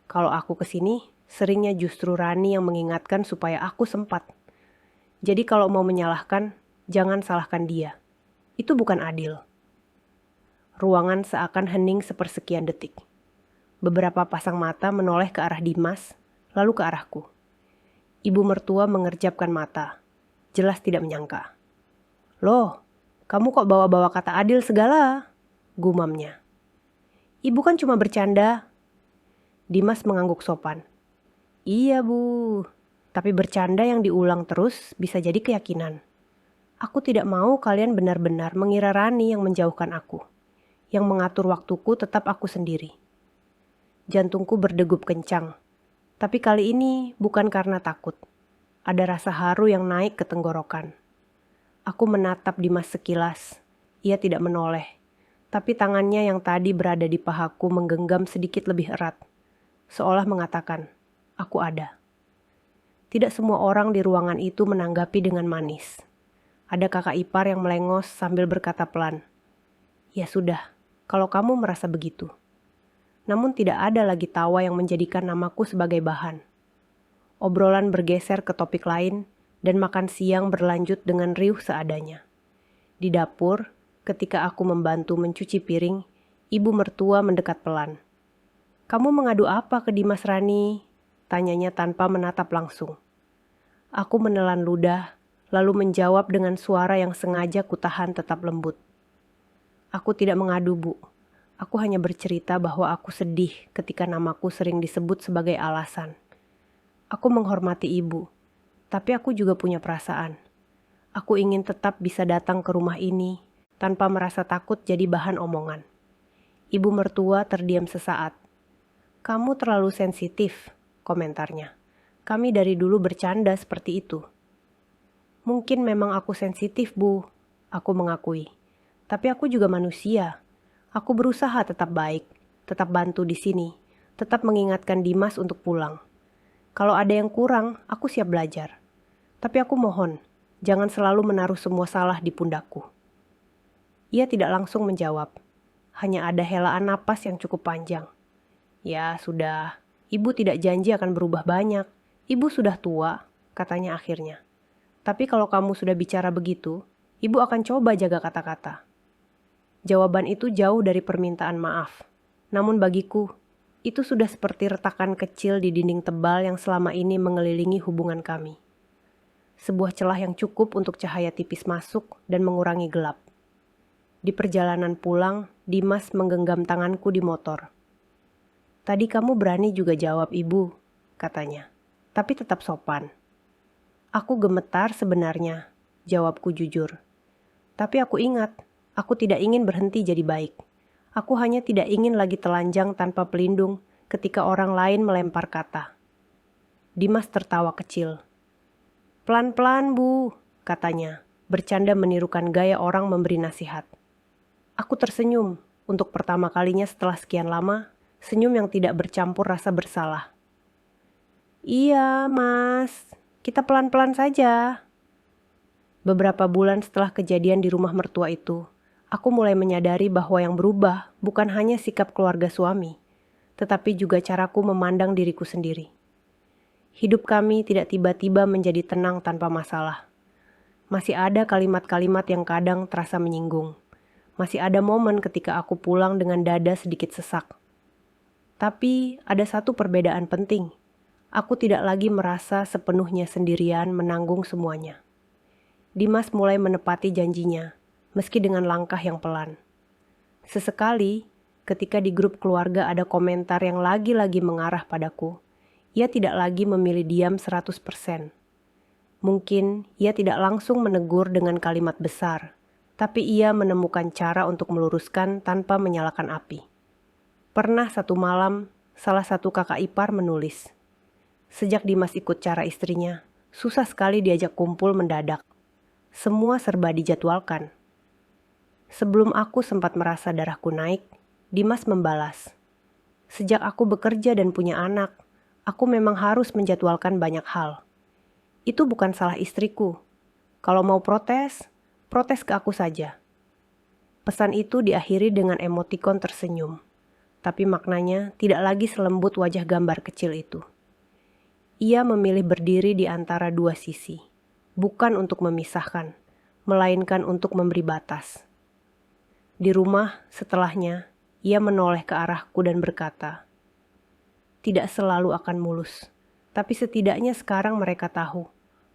Kalau aku kesini, seringnya justru Rani yang mengingatkan supaya aku sempat. Jadi kalau mau menyalahkan, jangan salahkan dia. Itu bukan adil. Ruangan seakan hening sepersekian detik. Beberapa pasang mata menoleh ke arah Dimas, lalu ke arahku. Ibu mertua mengerjapkan mata, jelas tidak menyangka. Loh, kamu kok bawa-bawa kata adil segala? Gumamnya. Ibu kan cuma bercanda. Dimas mengangguk sopan. Iya, Bu. Tapi bercanda yang diulang terus bisa jadi keyakinan. Aku tidak mau kalian benar-benar mengira Rani yang menjauhkan aku. Yang mengatur waktuku tetap aku sendiri. Jantungku berdegup kencang. Tapi kali ini bukan karena takut. Ada rasa haru yang naik ke tenggorokan. Aku menatap Dimas sekilas. Ia tidak menoleh. Tapi tangannya yang tadi berada di pahaku menggenggam sedikit lebih erat. Seolah mengatakan, aku ada. Tidak semua orang di ruangan itu menanggapi dengan manis. Ada kakak ipar yang melengos sambil berkata pelan. Ya sudah, kalau kamu merasa begitu. Namun tidak ada lagi tawa yang menjadikan namaku sebagai bahan. Obrolan bergeser ke topik lain dan makan siang berlanjut dengan riuh seadanya. Di dapur, ketika aku membantu mencuci piring, ibu mertua mendekat pelan. Kamu mengadu apa ke Dimas Rani? Tanyanya tanpa menatap langsung. Aku menelan ludah, lalu menjawab dengan suara yang sengaja kutahan tetap lembut. Aku tidak mengadu, Bu. Aku hanya bercerita bahwa aku sedih ketika namaku sering disebut sebagai alasan. Aku menghormati ibu, tapi aku juga punya perasaan. Aku ingin tetap bisa datang ke rumah ini tanpa merasa takut jadi bahan omongan. Ibu mertua terdiam sesaat. Kamu terlalu sensitif, komentarnya. Kami dari dulu bercanda seperti itu. Mungkin memang aku sensitif, Bu, aku mengakui. Tapi aku juga manusia. Aku berusaha tetap baik, tetap bantu di sini, tetap mengingatkan Dimas untuk pulang. Kalau ada yang kurang, aku siap belajar. Tapi aku mohon, jangan selalu menaruh semua salah di pundakku. Ia tidak langsung menjawab. Hanya ada helaan napas yang cukup panjang. Ya sudah, ibu tidak janji akan berubah banyak. Ibu sudah tua, katanya akhirnya. Tapi kalau kamu sudah bicara begitu, ibu akan coba jaga kata-kata. Jawaban itu jauh dari permintaan maaf. Namun bagiku, itu sudah seperti retakan kecil di dinding tebal yang selama ini mengelilingi hubungan kami. Sebuah celah yang cukup untuk cahaya tipis masuk dan mengurangi gelap. Di perjalanan pulang, Dimas menggenggam tanganku di motor. "Tadi kamu berani juga jawab ibu," katanya, "tapi tetap sopan." Aku gemetar sebenarnya, jawabku jujur. Tapi aku ingat, aku tidak ingin berhenti jadi baik. Aku hanya tidak ingin lagi telanjang tanpa pelindung ketika orang lain melempar kata. Dimas tertawa kecil. "Pelan-pelan, Bu," katanya, bercanda menirukan gaya orang memberi nasihat. Aku tersenyum, untuk pertama kalinya setelah sekian lama, senyum yang tidak bercampur rasa bersalah. "Iya, Mas, kita pelan-pelan saja." Beberapa bulan setelah kejadian di rumah mertua itu, aku mulai menyadari bahwa yang berubah bukan hanya sikap keluarga suami, tetapi juga caraku memandang diriku sendiri. Hidup kami tidak tiba-tiba menjadi tenang tanpa masalah. Masih ada kalimat-kalimat yang kadang terasa menyinggung. Masih ada momen ketika aku pulang dengan dada sedikit sesak. Tapi ada satu perbedaan penting. Aku tidak lagi merasa sepenuhnya sendirian menanggung semuanya. Dimas mulai menepati janjinya, meski dengan langkah yang pelan. Sesekali, ketika di grup keluarga ada komentar yang lagi-lagi mengarah padaku, ia tidak lagi memilih diam 100%. Mungkin ia tidak langsung menegur dengan kalimat besar, tapi ia menemukan cara untuk meluruskan tanpa menyalakan api. Pernah satu malam, salah satu kakak ipar menulis, "Sejak Dimas ikut cara istrinya, susah sekali diajak kumpul mendadak. Semua serba dijadwalkan." Sebelum aku sempat merasa darahku naik, Dimas membalas, "Sejak aku bekerja dan punya anak, aku memang harus menjadwalkan banyak hal. Itu bukan salah istriku. Kalau mau protes, protes ke aku saja." Pesan itu diakhiri dengan emotikon tersenyum, tapi maknanya tidak lagi selembut wajah gambar kecil itu. Ia memilih berdiri di antara dua sisi, bukan untuk memisahkan, melainkan untuk memberi batas. Di rumah, setelahnya, ia menoleh ke arahku dan berkata, "Tidak selalu akan mulus, tapi setidaknya sekarang mereka tahu.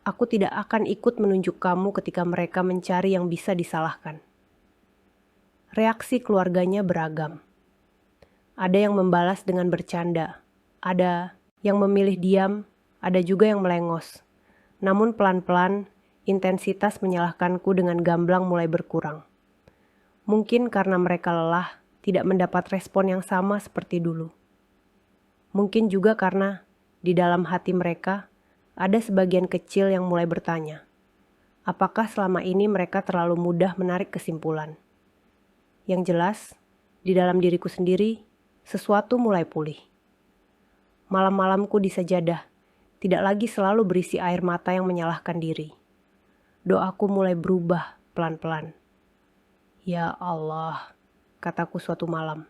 Aku tidak akan ikut menunjuk kamu ketika mereka mencari yang bisa disalahkan." Reaksi keluarganya beragam. Ada yang membalas dengan bercanda, ada yang memilih diam, ada juga yang melengos. Namun pelan-pelan, intensitas menyalahkanku dengan gamblang mulai berkurang. Mungkin karena mereka lelah, tidak mendapat respon yang sama seperti dulu. Mungkin juga karena di dalam hati mereka ada sebagian kecil yang mulai bertanya, apakah selama ini mereka terlalu mudah menarik kesimpulan? Yang jelas, di dalam diriku sendiri, sesuatu mulai pulih. Malam-malamku di sajadah tidak lagi selalu berisi air mata yang menyalahkan diri. Doaku mulai berubah pelan-pelan. "Ya Allah," kataku suatu malam,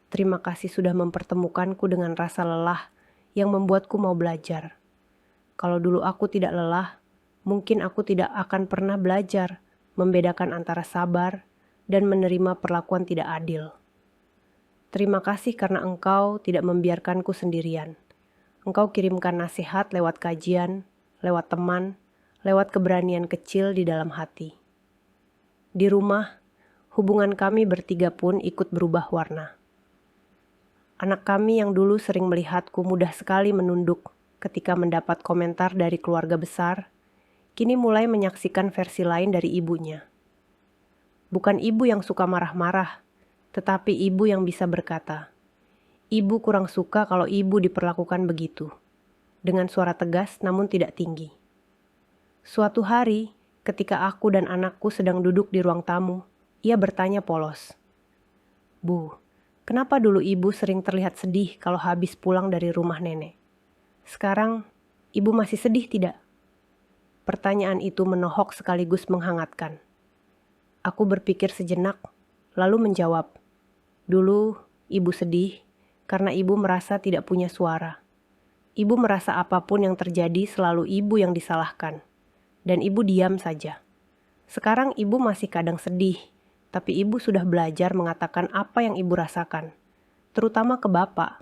"terima kasih sudah mempertemukanku dengan rasa lelah yang membuatku mau belajar. Kalau dulu aku tidak lelah, mungkin aku tidak akan pernah belajar membedakan antara sabar dan menerima perlakuan tidak adil. Terima kasih karena Engkau tidak membiarkanku sendirian. Engkau kirimkan nasihat lewat kajian, lewat teman, lewat keberanian kecil di dalam hati." Di rumah, hubungan kami bertiga pun ikut berubah warna. Anak kami yang dulu sering melihatku mudah sekali menunduk ketika mendapat komentar dari keluarga besar, kini mulai menyaksikan versi lain dari ibunya. Bukan ibu yang suka marah-marah, tetapi ibu yang bisa berkata, "Ibu kurang suka kalau ibu diperlakukan begitu," dengan suara tegas namun tidak tinggi. Suatu hari, ketika aku dan anakku sedang duduk di ruang tamu, ia bertanya polos, "Bu, kenapa dulu ibu sering terlihat sedih kalau habis pulang dari rumah nenek? Sekarang, ibu masih sedih tidak?" Pertanyaan itu menohok sekaligus menghangatkan. Aku berpikir sejenak, lalu menjawab, "Dulu, ibu sedih karena ibu merasa tidak punya suara. Ibu merasa apapun yang terjadi selalu ibu yang disalahkan, dan ibu diam saja. Sekarang ibu masih kadang sedih, tapi ibu sudah belajar mengatakan apa yang ibu rasakan, terutama ke bapak.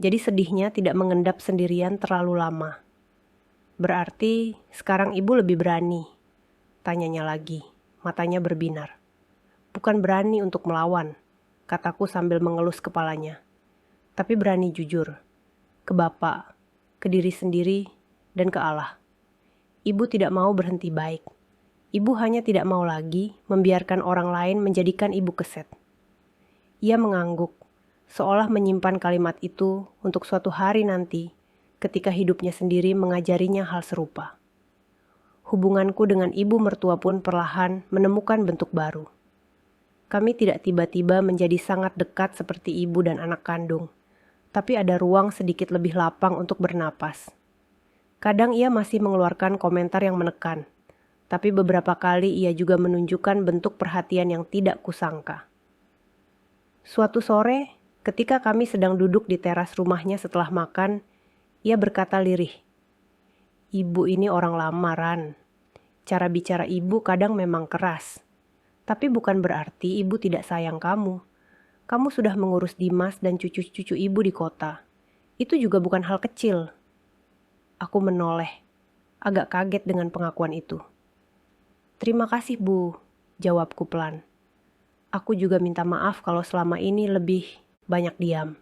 Jadi sedihnya tidak mengendap sendirian terlalu lama." "Berarti sekarang ibu lebih berani?" tanyanya lagi, matanya berbinar. bukan berani untuk melawan, kataku sambil mengelus kepalanya. Tapi berani jujur, ke Bapak, ke diri sendiri, dan ke Allah. Ibu tidak mau berhenti baik. Ibu hanya tidak mau lagi membiarkan orang lain menjadikan ibu keset. Ia mengangguk, seolah menyimpan kalimat itu untuk suatu hari nanti ketika hidupnya sendiri mengajarinya hal serupa. Hubunganku dengan ibu mertua pun perlahan menemukan bentuk baru. Kami tidak tiba-tiba menjadi sangat dekat seperti ibu dan anak kandung, tapi ada ruang sedikit lebih lapang untuk bernapas. Kadang ia masih mengeluarkan komentar yang menekan, tapi beberapa kali ia juga menunjukkan bentuk perhatian yang tidak kusangka. Suatu sore, ketika kami sedang duduk di teras rumahnya setelah makan, ia berkata lirih, "Ibu ini orang lamaran. Cara bicara ibu kadang memang keras. Tapi bukan berarti ibu tidak sayang kamu. Kamu sudah mengurus Dimas dan cucu-cucu ibu di kota. Itu juga bukan hal kecil." Aku menoleh, agak kaget dengan pengakuan itu. "Terima kasih, Bu," jawabku pelan. "Aku juga minta maaf kalau selama ini lebih banyak diam.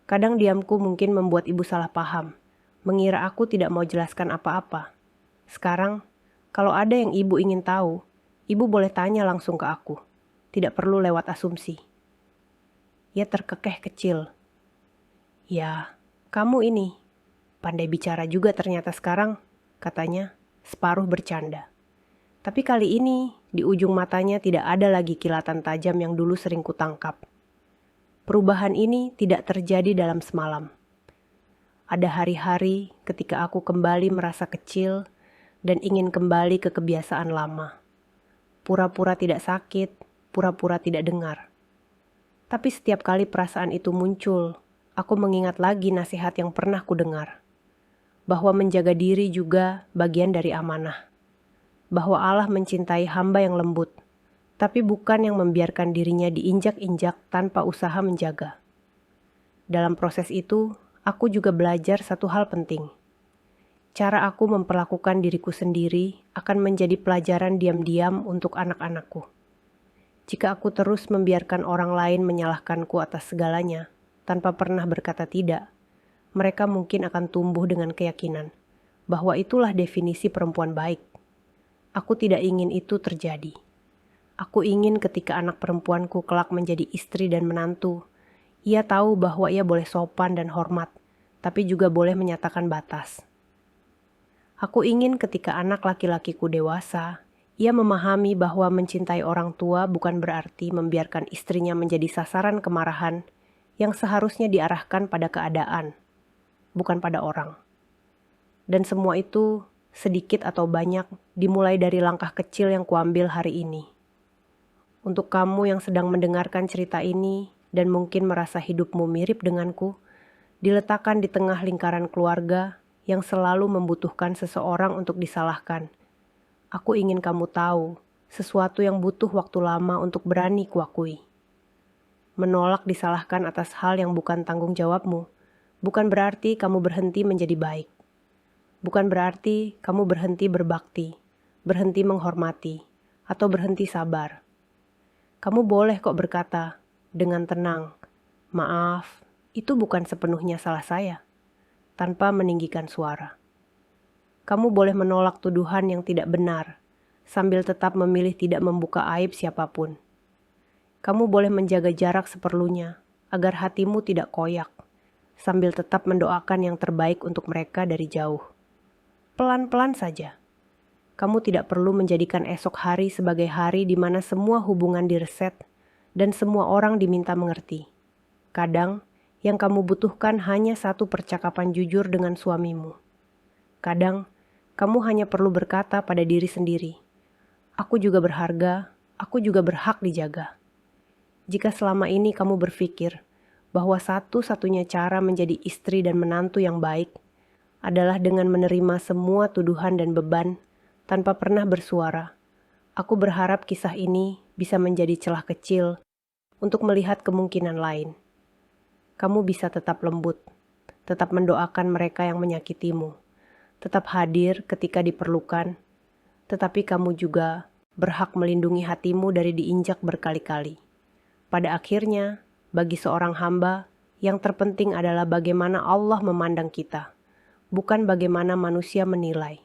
Kadang diamku mungkin membuat ibu salah paham, mengira aku tidak mau jelaskan apa-apa. Sekarang, kalau ada yang ibu ingin tahu, ibu boleh tanya langsung ke aku. Tidak perlu lewat asumsi." Ia terkekeh kecil. "Ya, kamu ini pandai bicara juga ternyata sekarang," katanya, separuh bercanda. Tapi kali ini, di ujung matanya tidak ada lagi kilatan tajam yang dulu sering kutangkap. Perubahan ini tidak terjadi dalam semalam. Ada hari-hari ketika aku kembali merasa kecil dan ingin kembali ke kebiasaan lama. Pura-pura tidak sakit, pura-pura tidak dengar. Tapi setiap kali perasaan itu muncul, aku mengingat lagi nasihat yang pernah kudengar. Bahwa menjaga diri juga bagian dari amanah. Bahwa Allah mencintai hamba yang lembut, tapi bukan yang membiarkan dirinya diinjak-injak tanpa usaha menjaga. Dalam proses itu, aku juga belajar satu hal penting. Cara aku memperlakukan diriku sendiri akan menjadi pelajaran diam-diam untuk anak-anakku. Jika aku terus membiarkan orang lain menyalahkanku atas segalanya, tanpa pernah berkata tidak, mereka mungkin akan tumbuh dengan keyakinan bahwa itulah definisi perempuan baik. Aku tidak ingin itu terjadi. Aku ingin ketika anak perempuanku kelak menjadi istri dan menantu, ia tahu bahwa ia boleh sopan dan hormat, tapi juga boleh menyatakan batas. Aku ingin ketika anak laki-lakiku dewasa, ia memahami bahwa mencintai orang tua bukan berarti membiarkan istrinya menjadi sasaran kemarahan yang seharusnya diarahkan pada keadaan, bukan pada orang. Dan semua itu, sedikit atau banyak, dimulai dari langkah kecil yang kuambil hari ini. Untuk kamu yang sedang mendengarkan cerita ini dan mungkin merasa hidupmu mirip denganku, diletakkan di tengah lingkaran keluarga yang selalu membutuhkan seseorang untuk disalahkan. Aku ingin kamu tahu sesuatu yang butuh waktu lama untuk berani kuakui. Menolak disalahkan atas hal yang bukan tanggung jawabmu bukan berarti kamu berhenti menjadi baik. Bukan berarti kamu berhenti berbakti, berhenti menghormati, atau berhenti sabar. Kamu boleh kok berkata dengan tenang, "Maaf, itu bukan sepenuhnya salah saya," tanpa meninggikan suara. Kamu boleh menolak tuduhan yang tidak benar, sambil tetap memilih tidak membuka aib siapapun. Kamu boleh menjaga jarak seperlunya, agar hatimu tidak koyak, sambil tetap mendoakan yang terbaik untuk mereka dari jauh. Pelan-pelan saja. Kamu tidak perlu menjadikan esok hari sebagai hari di mana semua hubungan direset dan semua orang diminta mengerti. Kadang, yang kamu butuhkan hanya satu percakapan jujur dengan suamimu. Kadang, kamu hanya perlu berkata pada diri sendiri, "Aku juga berharga, aku juga berhak dijaga." Jika selama ini kamu berpikir bahwa satu-satunya cara menjadi istri dan menantu yang baik adalah dengan menerima semua tuduhan dan beban tanpa pernah bersuara, aku berharap kisah ini bisa menjadi celah kecil untuk melihat kemungkinan lain. Kamu bisa tetap lembut, tetap mendoakan mereka yang menyakitimu, tetap hadir ketika diperlukan, tetapi kamu juga berhak melindungi hatimu dari diinjak berkali-kali. Pada akhirnya, bagi seorang hamba, yang terpenting adalah bagaimana Allah memandang kita, bukan bagaimana manusia menilai.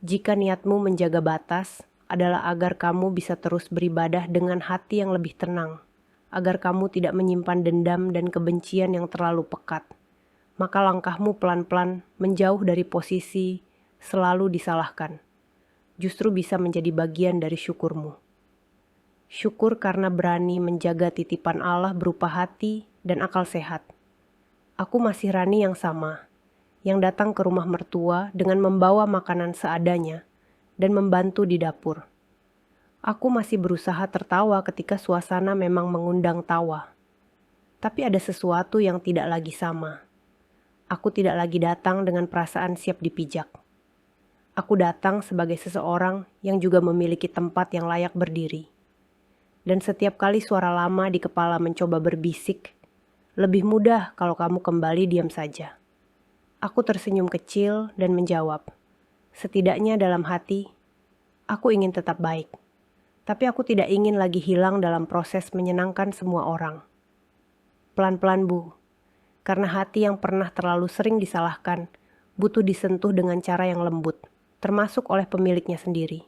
Jika niatmu menjaga batas adalah agar kamu bisa terus beribadah dengan hati yang lebih tenang, agar kamu tidak menyimpan dendam dan kebencian yang terlalu pekat, maka langkahmu pelan-pelan menjauh dari posisi selalu disalahkan. Justru bisa menjadi bagian dari syukurmu. Syukur karena berani menjaga titipan Allah berupa hati dan akal sehat. Aku masih Rani yang sama, yang datang ke rumah mertua dengan membawa makanan seadanya dan membantu di dapur. Aku masih berusaha tertawa ketika suasana memang mengundang tawa. Tapi ada sesuatu yang tidak lagi sama. Aku tidak lagi datang dengan perasaan siap dipijak. Aku datang sebagai seseorang yang juga memiliki tempat yang layak berdiri. Dan setiap kali suara lama di kepala mencoba berbisik, lebih mudah kalau kamu kembali diam saja. Aku tersenyum kecil dan menjawab, setidaknya dalam hati, aku ingin tetap baik. Tapi aku tidak ingin lagi hilang dalam proses menyenangkan semua orang. Pelan-pelan Bu, karena hati yang pernah terlalu sering disalahkan, butuh disentuh dengan cara yang lembut, termasuk oleh pemiliknya sendiri.